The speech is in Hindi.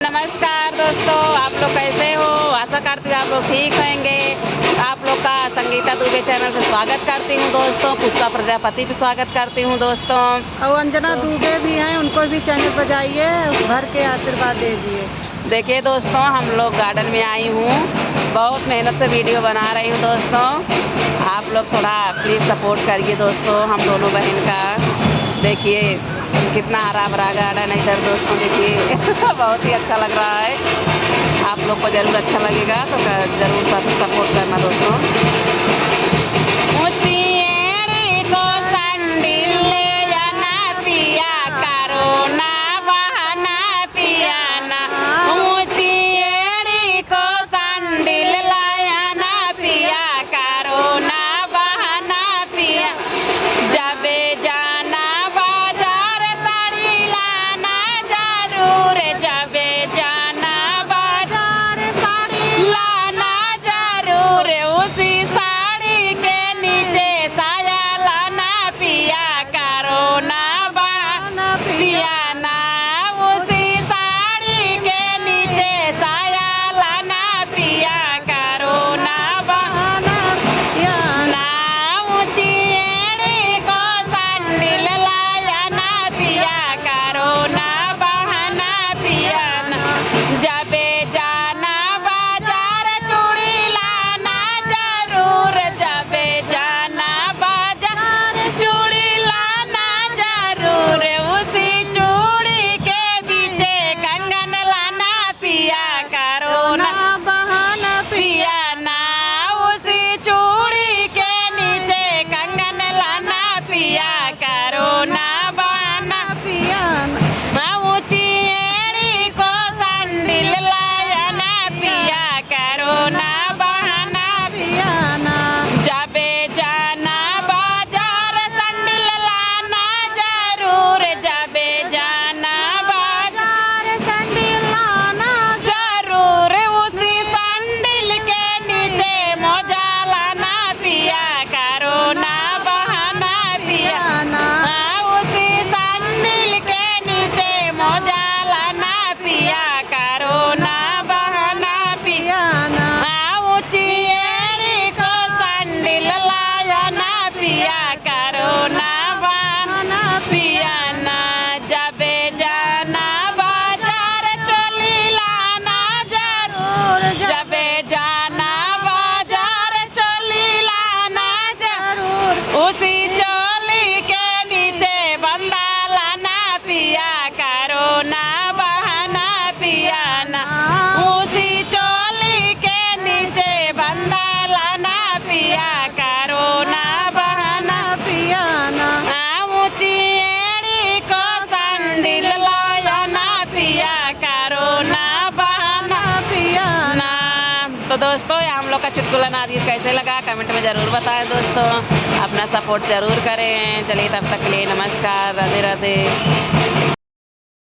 नमस्कार दोस्तों, आप लोग कैसे हो? आशा करती हूँ आप लोग ठीक होंगे। आप लोग का संगीता दुबे चैनल पे स्वागत करती हूँ दोस्तों। पुष्पा प्रजापति पे स्वागत करती हूँ दोस्तों। और अंजना दुबे भी हैं, उनको भी चैनल पर जाइए, भर के आशीर्वाद दीजिए। देखिए दोस्तों, हम लोग गार्डन में आई हूँ, बहुत मेहनत से वीडियो बना रही हूँ दोस्तों। आप लोग थोड़ा प्लीज़ सपोर्ट करिए दोस्तों हम दोनों बहन का। देखिए कितना हरा भरा गार्डन है इधर दोस्तों, देखिए बहुत ही अच्छा लग रहा है। आप लोग को ज़रूर अच्छा लगेगा तो ज़रूर सपोर्ट करना दोस्तों। तो दोस्तों ये हम लोग का चुटकुला नादिर कैसे लगा कमेंट में ज़रूर बताएं दोस्तों। अपना सपोर्ट ज़रूर करें। चलिए तब तक के लिए नमस्कार, राधे राधे।